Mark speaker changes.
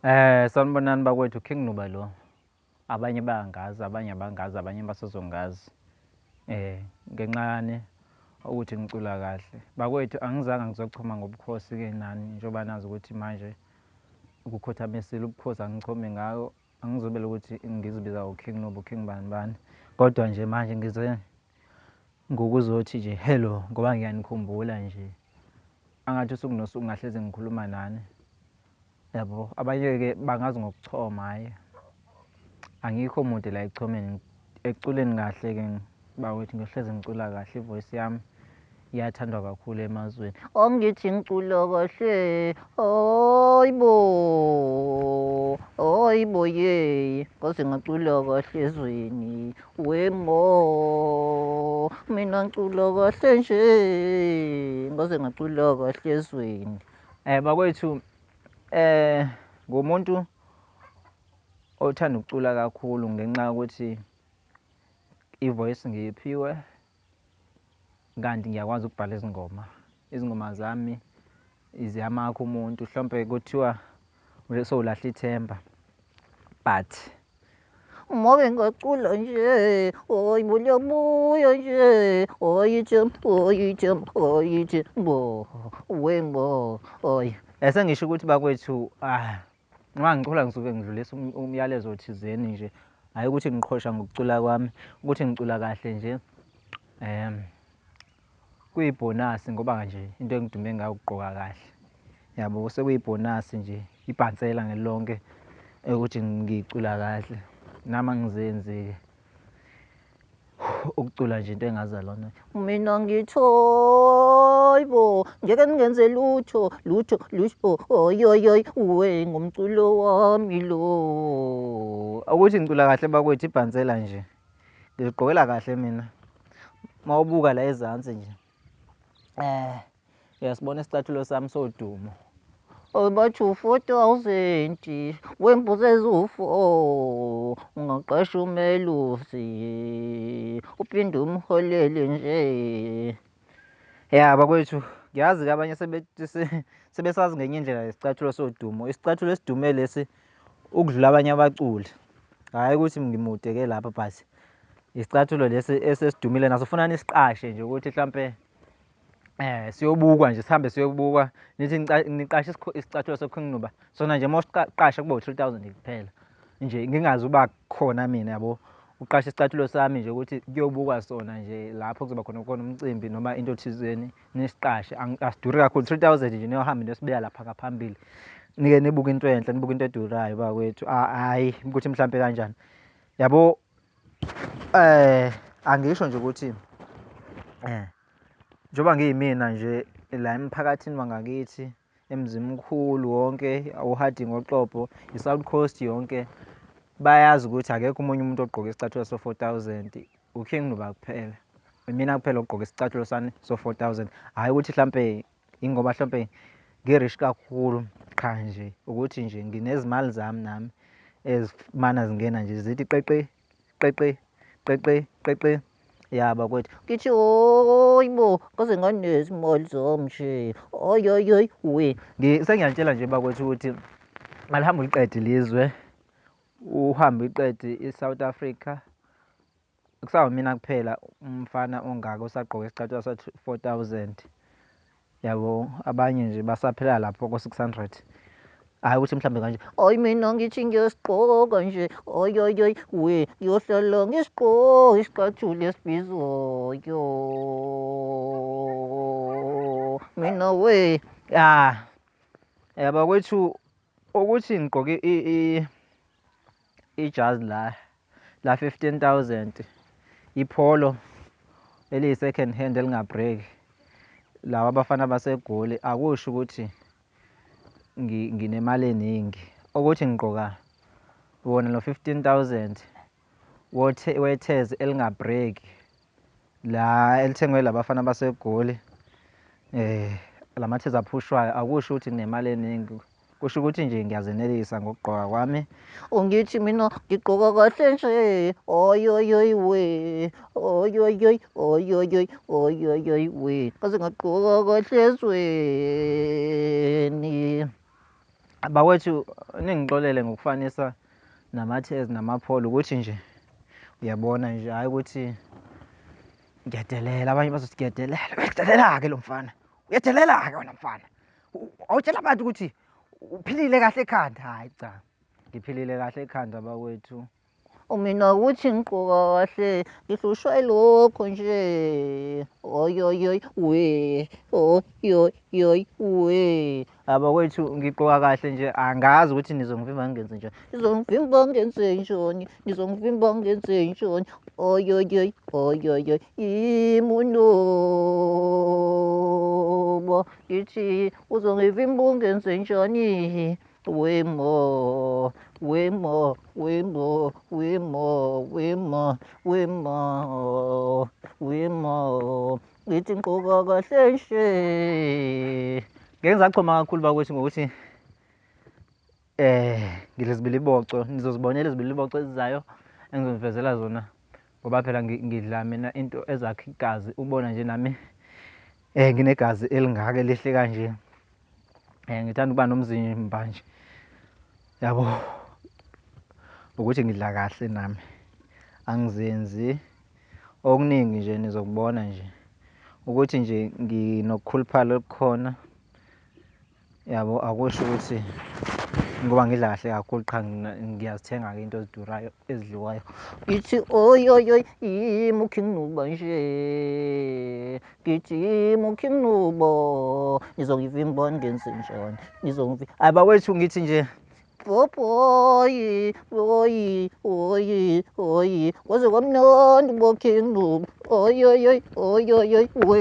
Speaker 1: Sanibonani bakwethu, King Nuba lo. Abanye bayangazi, abanye abangazi, abanye basazongazi. Ngenxani ukuthi ngicula kahle. Bakwethu angizange ngizochuma ngobukhosi-ke nani njengoba nazi ukuthi manje ukukhothamisile ubukhosi angichome ngayo. Angizobela ukuthi ngizibiza uKing Nuba, uKing bani bani. Kodwa nje manje ngize ngokuzothi nje hello ngoba ngiyanikhumbula nje. Angathi usuku nosuku ngahlezi ngikhuluma nani. Yabo, abanye-ke bangazi ngokuchoma, hhayi. Angikho mude la ekuchomeni, ekuculeni kahle-ke bakwethu ngiyohlezi ngicula kahle, ivoice yami iyathandwa kakhulu emazweni. Angithi ngicula kahle, hayibo ye, ngase ngacula kahle ezweni, wemo, mina ngicula kahle nje, ngase ngacula kahle ezweni. Bakwethu, ngumuntu othanda ukucula kakhulu ngenxa yokuthi ivoice ngiyiphiwe, kanti ngiyakwazi ukubhala izingoma. Izingoma zami ziyamakha umuntu, mhlawumpe kuthiwa sowulahla ithemba, but uma-ke ngacula nje, hayibo liyabuya nje, hayithembo, wembo, hayi. Sengisho ukuthi bakwethu, nxa ngicula ngisuke ngidlulisa umyalezo thizeni nje, hhayi ukuthi ngiqhosha ngokucula kwami, ukuthi ngicula kahle nje. Kuyibhonasi ngoba nje into engidume ngayo ukugqoka kahle, yabo, sekuyibhonasi nje, ibhansela ngelonke ukuthi ngicula kahle. Nami angizenzi-ke ukucula nje into engazalona. Mina ngithi hayibo, ngeke ningenze lutho, oyoyoy, uwe ngomculo wami lo. Ukuthi ngicula kahle bakwethu, ibhansela nje ngizigqokela kahle mina. Uma ubuka la ezansi nje, uyasibona isicathulo sami sodumo. Bathi u-4,000 wembuzo eziwu-4, ungaqasha umelusi uphinde umholele nje. Ya bakwethu, ngiyazi-ke abanye sebesazi ngenye indlela lesicathulo sodumo. Isicathulo esidume lesi ukudlula abanye abaculi, hhayi ukuthi ngimude-ke lapha, but isicathulo lesi esesidumile naso funa nisiqashe nje ukuthi mhlampe siyobukwa nje, sihambe siyobukwa, nithi niqashe isicathulo soKing Nuba, sona nje uma usiqasha kuba u-3,000 kuphela nje, ngingazi uba khona mina, yabo. Uqashe isicathulo sami nje ukuthi kuyobukwa sona nje lapho kuzoba khona umcimbi noma into thizeni, nisiqashe. Asiduri kakhulu, 3,000 nje niyohamba niyosibeka lapha ngaphambili, nike nibuke into enhle, nibuke into edurayo bakwethu, hhayi ukuthi mhlampe kanjani, yabo. Angisho nje ukuthi njengoba ngiyimina nje la emphakathini wangakithi, emzini mkhulu wonke, uHarding Oxobo, i-South Coast yonke, bayazi ukuthi akekho omunye umuntu ogqoke isicathulo so-4,000, uKing Nuba kuphela. Imina kuphela ogqoke isicathulo sani so-4,000, hhayi ukuthi mhlampe ingoba mhlampe ngi-rich kakhulu, cha nje ukuthi nje nginezimali zami nami ezimana zingena nje zithi qeqe. Ya bakwethu, ngithi hayibo, ngaze nganezimali zami nje, oyoyoy, we. Sengiyalitshela nje bakwethu ukuthi malihambe uliqede ilizwe, uhambe uliqede i-South Africa, kusaba mina kuphela umfana ongaka osagqoka isicathulo sa-4,000, yabo. Abanye nje basaphela lapho ko-600, hhayi ukuthi mhlambe kanje, hayi mina ngithi ngiyosigqoka nje, oyoyoy, we, ngiyohlala ngisigqoka isicathulo esibizwayo, mina we. Bakwethu, ukuthi ngigqoke ijazi la 15,000, ipolo eliyi-second hand elingabhreki, lawa abafana baseGoli, akusho ukuthi nginemali eningi. Ukuthi ngigqoka wona lo 15,000 wethezi elingabhreki, la elithengwe labafana baseGoli, lamathezi aphushwayo, akusho ukuthi nginemali eningi, kusho ukuthi nje ngiyazenelisa ngokugqoka kwami. Ungithi mina ngigqoka kahle nje, oyoyoy, we, oyoyoy, we, ngaze ngagqoka kahle ezweni. Bakwethu ningixolele ngokufanisa namathezi namapholo ukuthi nje uyabona nje hhayi ukuthi ngiyadelela, abanye bazothi ngiyadelela. Uyadelela-ke lo mfana, uyadelela-ke wena mfana. Awutshela abantu ukuthi uphilile kahle ekhanda. Hhayi cha, ngiphilile kahle ekhanda bakwethu. Mina ukuthi ngigqoka kahle ngihlushwa ilokho nje. Oyoyoy we, oyoyoy we. Bakwethu ngigqoka kahle nje, angazi ukuthi nizongivimba ngenze njani. Nizongivimba ngenze njani, nizongivimba ngenze njani. Oyoyoy, oyoyoy, imunoba. Ngithi uzongivimba ungenze njani. Wema, wema, wema, wema, wema, wema, wema. Ngithi ngigqoka kahle nje. Ngeke ngisachoma kakhulu bakwethu ngokuthi ngilezibiliboco, nizozibonela izibiliboco ezizayo engizonivezela zona, ngoba phela ngidla mina into ezakha igazi. Ubona nje nami nginegazi elingaka elihle kanje. Ngithanda ukuba nomzimba nje, yabo, ukuthi ngidla kahle nami, angizenzi okuningi nje. Nizokubona nje ukuthi nje nginokukhuluphala olukhona, yabo, akusho ukuthi ngoba ngidla kahle kakhulu, qha ngiyazithenga-ke into ezidurayo ezidliwayo. Ngithi oyoyoy, yimi ukhinginuba nje, ngithi yimi ukhinginuba. Nizongivimba ngenze njani, hhayi bakwethu, ngithi nje boboyi, oyi, oyi, oyi, kwaze kwamnandi bokhinginuba. Oyoyoy, oyoyoy we.